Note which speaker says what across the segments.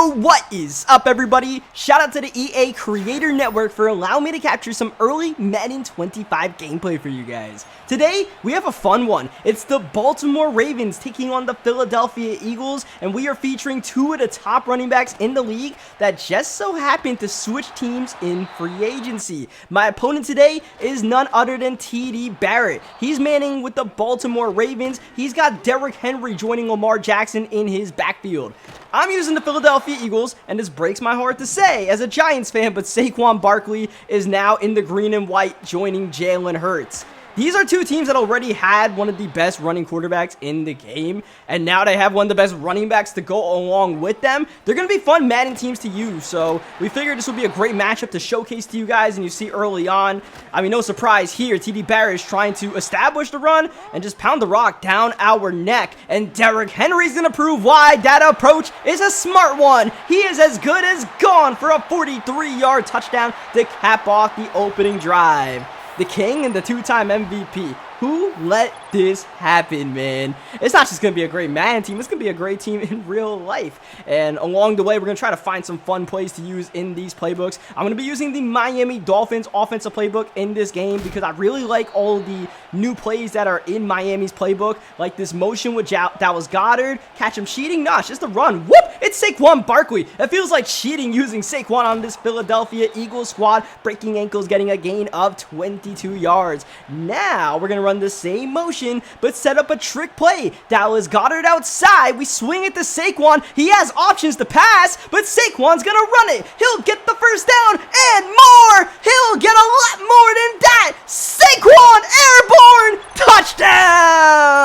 Speaker 1: Yo, what is up, everybody? Shout out to the EA Creator Network for allowing me to capture some early Madden 25 gameplay for you guys. Today, we have a fun one. It's the Baltimore Ravens taking on the Philadelphia Eagles, and we are featuring two of the top running backs in the league that just so happened to switch teams in free agency. My opponent today is none other than TD Barrett. He's manning with the Baltimore Ravens. He's got Derrick Henry joining Lamar Jackson in his backfield. I'm using the Philadelphia Eagles, and this breaks my heart to say as a Giants fan, but Saquon Barkley is now in the green and white joining Jalen Hurts. These are two teams that already had one of the best running quarterbacks in the game, and now they have one of the best running backs to go along with them. They're going to be fun Madden teams to use, so we figured this would be a great matchup to showcase to you guys, and you see early on, I mean, no surprise here, TD Barrett is trying to establish the run and just pound the rock down our neck, and Derrick Henry's going to prove why that approach is a smart one. He is as good as gone for a 43-yard touchdown to cap off the opening drive. The king and the two-time MVP. Who let this happen, man? It's not just going to be a great Madden team. It's going to be a great team in real life. And along the way, we're going to try to find some fun plays to use in these playbooks. I'm going to be using the Miami Dolphins offensive playbook in this game because I really like all of the new plays that are in Miami's playbook, like this motion with Dallas Goedert. Catch him cheating? Nah, it's just a run. Whoop! It's Saquon Barkley. It feels like cheating using Saquon on this Philadelphia Eagles squad. Breaking ankles, getting a gain of 22 yards. Now, we're going to run the same motion, but set up a trick play. Dallas Goedert outside. We swing it to Saquon. He has options to pass, but Saquon's going to run it. He'll get the first down and more. He'll get a lot more than that. Saquon airborne touchdown.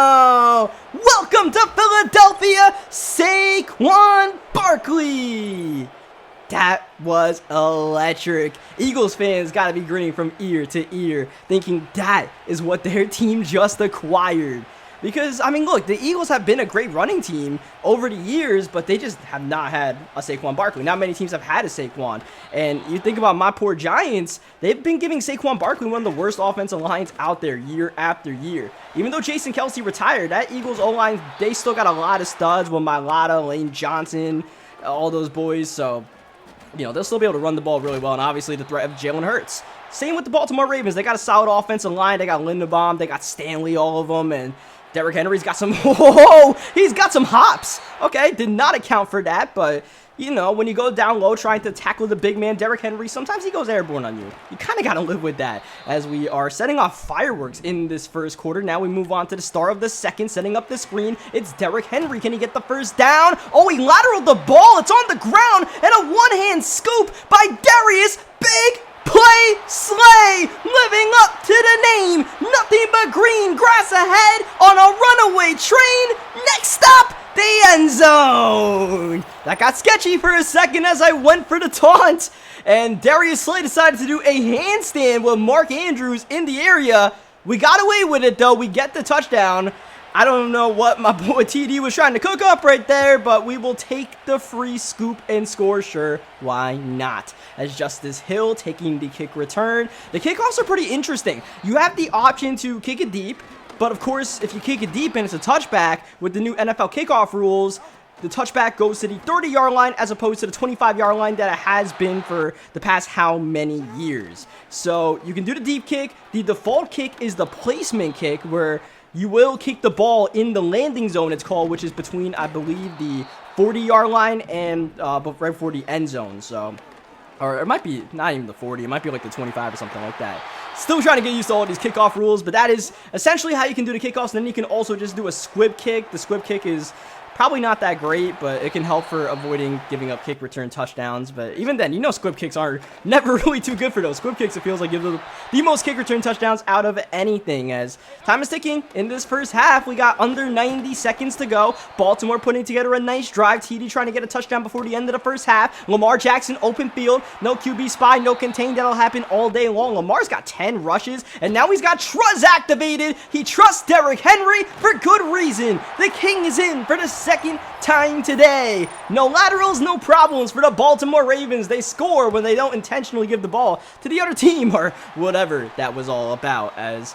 Speaker 1: Welcome to Philadelphia, Saquon Barkley. That was electric. Eagles fans gotta be grinning from ear to ear, thinking that is what their team just acquired. Because, I mean, look, the Eagles have been a great running team over the years, but they just have not had a Saquon Barkley. Not many teams have had a Saquon. And you think about my poor Giants, they've been giving Saquon Barkley one of the worst offensive lines out there year after year. Even though Jason Kelce retired, that Eagles O-line, they still got a lot of studs with Mailata, Lane Johnson, all those boys, so you know, they'll still be able to run the ball really well, and obviously the threat of Jalen Hurts. Same with the Baltimore Ravens. They got a solid offensive line. They got Linderbaum. They got Stanley, all of them, and Derrick Henry's got some, he's got some hops. Okay, did not account for that, but, you know, when you go down low trying to tackle the big man, Derrick Henry, sometimes he goes airborne on you. You kind of got to live with that as we are setting off fireworks in this first quarter. Now we move on to the start of the second, setting up the screen. It's Derrick Henry. Can he get the first down? Oh, he lateraled the ball. It's on the ground, and a one-hand scoop by Darius. Big play slay, living up to the name. Nothing but green grass ahead on a runaway train. Next stop, the end zone. That got sketchy for a second as I went for the taunt, and Darius Slay decided to do a handstand with Mark Andrews in the area. We got away with it though. We get the touchdown. I don't know what my boy TD was trying to cook up right there, but we will take the free scoop and score. Sure, why not? As Justice Hill taking the kick return. The kickoffs are pretty interesting. You have the option to kick it deep, but of course, if you kick it deep and it's a touchback, with the new NFL kickoff rules, the touchback goes to the 30-yard line as opposed to the 25-yard line that it has been for the past how many years. So you can do the deep kick. The default kick is the placement kick, where you will kick the ball in the landing zone, it's called, which is between, I believe, the 40-yard line and right before the end zone. So, or it might be not even the 40, it might be like the 25 or something like that. Still trying to get used to all these kickoff rules, but that is essentially how you can do the kickoffs. And then you can also just do a squib kick. The squib kick is probably not that great, but it can help for avoiding giving up kick return touchdowns. But even then, you know, squib kicks are never really too good for those. Squib kicks, it feels like, give the most kick return touchdowns out of anything. As time is ticking in this first half, we got under 90 seconds to go. Baltimore putting together a nice drive. TD trying to get a touchdown before the end of the first half. Lamar Jackson, open field. No QB spy, no contain. That'll happen all day long. Lamar's got 10 rushes, and now he's got trust activated. He trusts Derrick Henry for good reason. The king is in for the second time today. No laterals, no problems for the Baltimore Ravens. They score when they don't intentionally give the ball to the other team, or whatever that was all about. As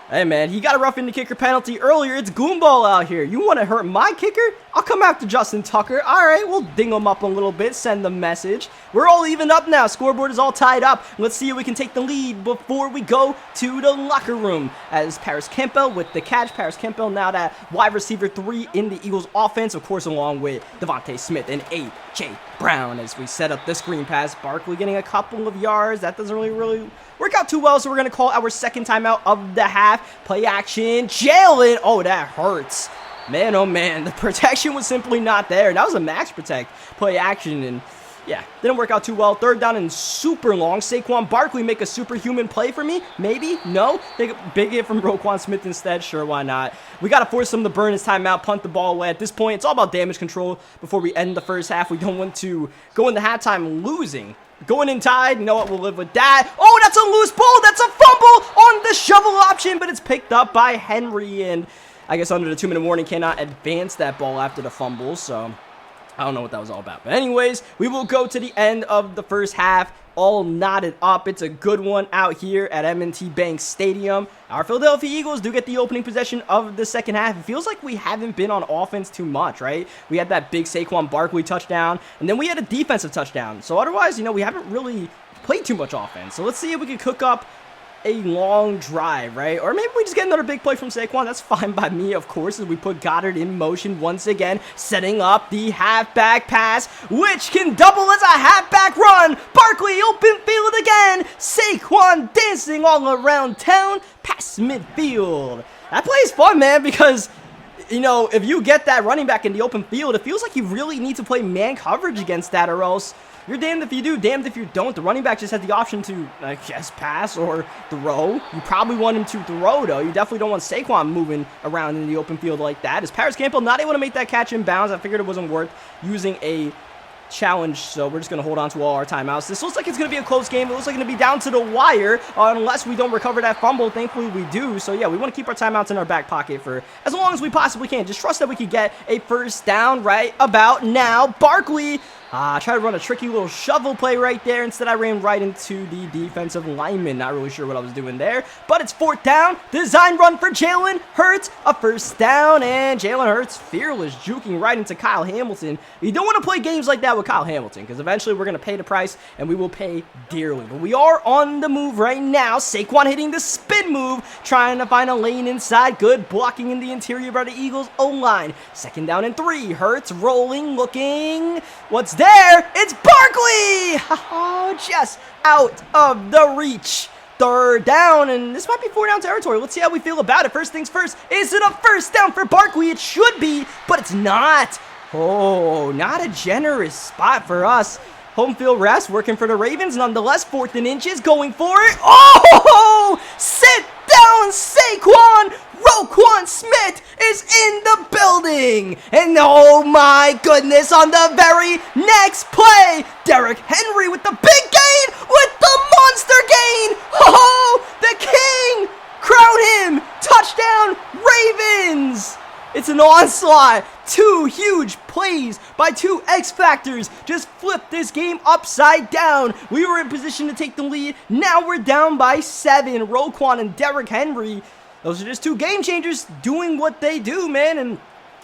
Speaker 1: Hey, man, he got a roughing the kicker penalty earlier. It's Goomball out here. You want to hurt my kicker? I'll come after Justin Tucker. All right, we'll ding him up a little bit, send the message. We're all even up now. Scoreboard is all tied up. Let's see if we can take the lead before we go to the locker room. As Paris Campbell with the catch. Paris Campbell now that wide receiver 3 in the Eagles offense, of course, along with Devontae Smith and A.J. Brown as we set up the screen pass. Barkley getting a couple of yards. That doesn't really work out too well, so we're going to call our second timeout of the half. Play action. Jalen. Oh, that hurts. Man, oh, man. The protection was simply not there. That was a max protect. Play action, and yeah, didn't work out too well. Third down and super long. Saquon Barkley make a superhuman play for me? Maybe? No? Take a big hit from Roquan Smith instead? Sure, why not? We got to force him to burn his timeout, punt the ball away. At this point, it's all about damage control before we end the first half. We don't want to go into halftime losing. Going in tied, you know what, we'll live with that. Oh, that's a loose ball. That's a fumble on the shovel option, but it's picked up by Henry, and I guess under the 2-minute warning cannot advance that ball after the fumble, so I don't know what that was all about. But anyways, we will go to the end of the first half, all knotted up. It's a good one out here at M&T Bank Stadium. Our Philadelphia Eagles do get the opening possession of the second half. It feels like we haven't been on offense too much, right? We had that big Saquon Barkley touchdown, and then we had a defensive touchdown. So otherwise, you know, we haven't really played too much offense. So let's see if we can cook up a long drive, right? Or maybe we just get another big play from Saquon. That's fine by me, of course, as we put Goddard in motion once again, setting up the halfback pass, which can double as a halfback run. Barkley open field again. Saquon dancing all around town past midfield. That play is fun, man, because you know, if you get that running back in the open field, it feels like you really need to play man coverage against that, or else you're damned if you do, damned if you don't. The running back just has the option to, I guess, pass or throw. You probably want him to throw, though. You definitely don't want Saquon moving around in the open field like that. Is Paris Campbell not able to make that catch in bounds? I figured it wasn't worth using a challenge, so we're just going to hold on to all our timeouts. This looks like it's going to be a close game. It looks like it's going to be down to the wire unless we don't recover that fumble. Thankfully, we do. So, yeah, we want to keep our timeouts in our back pocket for as long as we possibly can. Just trust that we can get a first down right about now. Barkley try to run a tricky little shovel play right there. Instead, I ran right into the defensive lineman. Not really sure what I was doing there, but it's fourth down. Design run for Jalen Hurts. A first down, and Jalen Hurts fearless, juking right into Kyle Hamilton. You don't want to play games like that with Kyle Hamilton, because eventually we're going to pay the price, and we will pay dearly. But we are on the move right now. Saquon hitting the spin move, trying to find a lane inside. Good blocking in the interior by the Eagles O-line. Second down and 3. Hurts rolling, looking. What's there? It's Barkley! Oh, just out of the reach. Third down, and this might be 4-down territory. Let's see how we feel about it. First things first, is it a first down for Barkley? It should be, but it's not. Oh, not a generous spot for us. Home field rest working for the Ravens. Nonetheless, 4th and inches, going for it. Oh, sit down, Saquon. Roquan Smith is in the building. And oh my goodness, on the very next play, Derrick Henry with the big gain, with the monster gain. Oh, the king. Crown him. Touchdown, Ravens. It's an onslaught. 2 huge plays by 2 X-Factors just flipped this game upside down. We were in position to take the lead. Now we're down by 7. Roquan and Derrick Henry, those are just 2 game changers doing what they do, man. And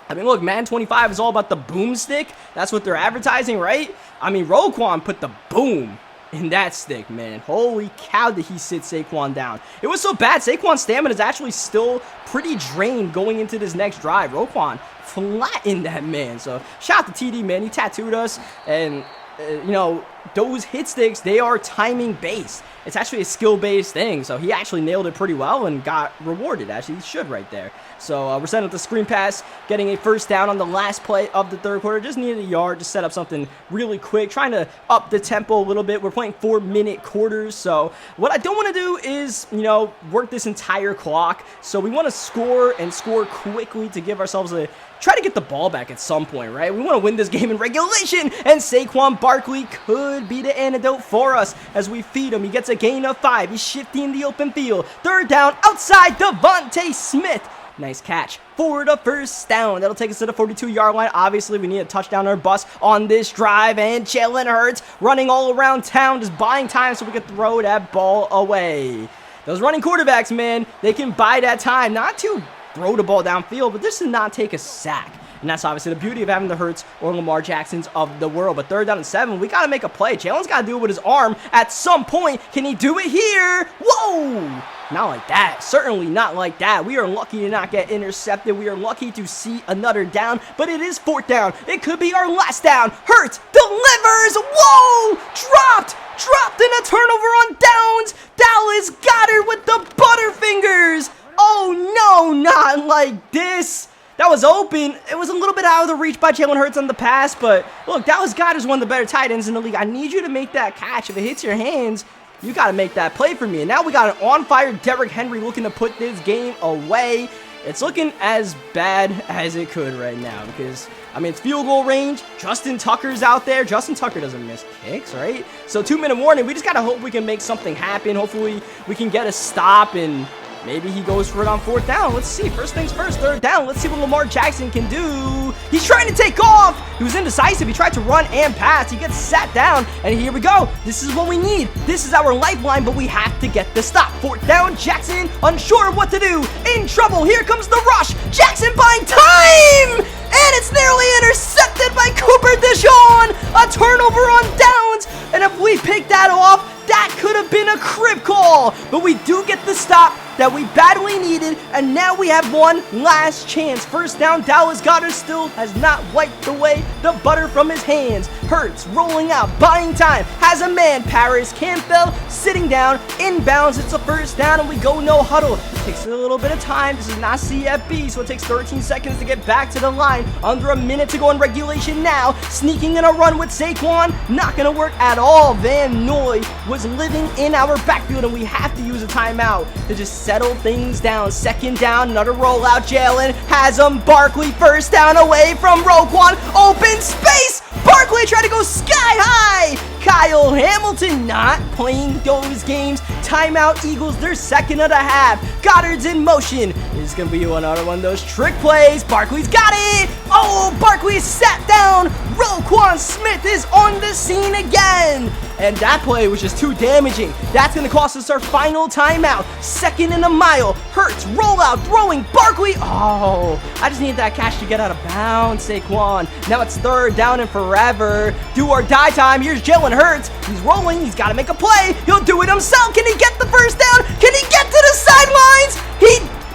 Speaker 1: I mean, look, Madden 25 is all about the boomstick. That's what they're advertising, right? I mean, Roquan put the boom in that stick, man. Holy cow, did he sit Saquon down. It was so bad. Saquon's stamina is actually still pretty drained going into this next drive. Roquan flattened that man. So, shout out to TD, man. He tattooed us. And, you know, those hit sticks, they are timing based. It's actually a skill-based thing. So, he actually nailed it pretty well and got rewarded. Actually, he should right there. So, we're setting up the screen pass, getting a first down on the last play of the third quarter. Just needed a yard to set up something really quick, trying to up the tempo a little bit. We're playing 4-minute quarters, so what I don't want to do is, you know, work this entire clock. So we want to score and score quickly to give ourselves a try to get the ball back at some point, right? We want to win this game in regulation, and Saquon Barkley could be the antidote for us as we feed him. He gets a gain of 5. He's shifting the open field. Third down outside Devontae Smith. Nice catch for the first down. That'll take us to the 42-yard line. Obviously, we need a touchdown or bust on this drive. And Jalen Hurts running all around town, just buying time so we can throw that ball away. Those running quarterbacks, man, they can buy that time, not to throw the ball downfield, but just to not take a sack. And that's obviously the beauty of having the Hurts or Lamar Jacksons of the world. But 3rd down and 7, we got to make a play. Jalen's got to do it with his arm at some point. Can he do it here? Whoa! Not like that. Certainly not like that. We are lucky to not get intercepted. We are lucky to see another down, but it is 4th down. It could be our last down. Hurts delivers. Whoa! Dropped in a turnover on downs. Dallas Goedert with the butterfingers. Oh no, not like this. That was open. It was a little bit out of the reach by Jalen Hurts on the pass, but look, Dallas Goedert is one of the better tight ends in the league. I need you to make that catch. If it hits your hands, you got to make that play for me. And now we got an on-fire Derrick Henry looking to put this game away. It's looking as bad as it could right now because, I mean, it's field goal range. Justin Tucker's out there. Justin Tucker doesn't miss kicks, right? So 2-minute warning. We just got to hope we can make something happen. Hopefully we can get a stop and maybe he goes for it on 4th down. Let's see. First things first, 3rd down. Let's see what Lamar Jackson can do. He's trying to take off. He was indecisive. He tried to run and pass. He gets sat down, and here we go. This is what we need. This is our lifeline, but we have to get the stop. 4th down, Jackson unsure of what to do. In trouble. Here comes the rush. Jackson buying time, and it's nearly intercepted by Cooper DeJean. A turnover on downs, and if we pick that off, that could have been a crib call, but we do get the stop that we badly needed, and now we have one last chance. 1st down, Dallas Goedert still has not wiped away the butter from his hands. Hurts rolling out, buying time, has a man, Paris Campbell sitting down, inbounds. It's a 1st down, and we go no huddle. Takes a little bit of time. This is not CFB, so it takes 13 seconds to get back to the line. Under a minute to go in regulation now. Sneaking in a run with Saquon, not going to work at all. Van Noy was living in our backfield, and we have to use a timeout to just settle things down. 2nd down, another rollout. Jalen has him. Barkley 1st down away from Roquan. Open space. Barkley tried to go sky high. Kyle Hamilton not playing those games. Timeout, Eagles, their 2nd of the half. Goddard's in motion. This is going to be another one of those trick plays. Barkley's got it. Oh, Barkley is sat down. Roquan Smith is on the scene again. And that play was just too damaging. That's going to cost us our final timeout. 2nd and a mile. Hurts, rollout, throwing. Barkley. Oh, I just need that catch to get out of bounds, Saquon. Now it's 3rd down and forever. Do or die time. Here's Jalen Hurts. He's rolling. He's got to make a play. He'll do it himself. Can he get the 1st down? Can he get to the sidelines?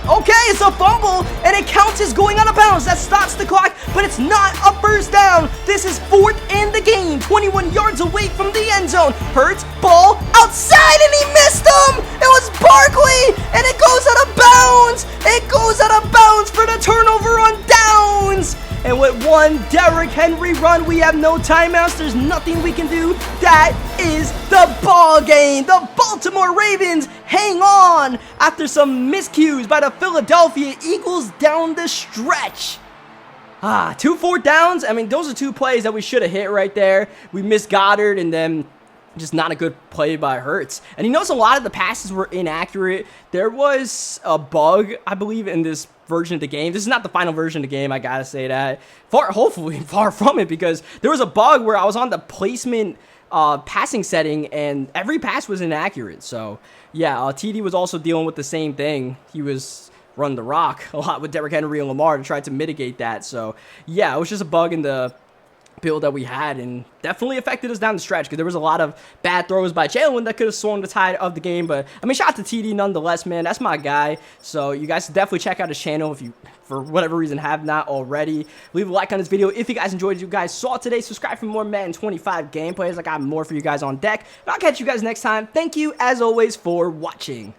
Speaker 1: Okay, it's a fumble, and it counts as going out of bounds. That stops the clock, but it's not a 1st down. This is 4th in the game, 21 yards away from the end zone. Hurts, ball outside, and he missed him. It was Barkley, and it goes out of bounds. It goes out of bounds for the turnover on downs. And with one Derrick Henry run, we have no timeouts. There's nothing we can do. That is the ball game. The Baltimore Ravens hang on after some miscues by the Philadelphia Eagles down the stretch. 2 4th downs. I mean, those are 2 plays that we should have hit right there. We missed Goddard, and then just not a good play by Hurts. And he knows a lot of the passes were inaccurate. There was a bug, I believe, in this version of the game. This is not the final version of the game, I gotta say that. Hopefully far from it, because there was a bug where I was on the placement passing setting and every pass was inaccurate. So yeah, TD was also dealing with the same thing. He was running the rock a lot with Derrick Henry and Lamar to try to mitigate that. So yeah, it was just a bug in the build that we had, and definitely affected us down the stretch because there was a lot of bad throws by Jalen that could have swung the tide of the game. But I mean, shout out to TD nonetheless, man. That's my guy. So you guys definitely check out his channel if you, for whatever reason, have not already. Leave a like on this video if you guys enjoyed what you guys saw today. Subscribe for more Madden 25 gameplays. I got more for you guys on deck. And I'll catch you guys next time. Thank you, as always, for watching.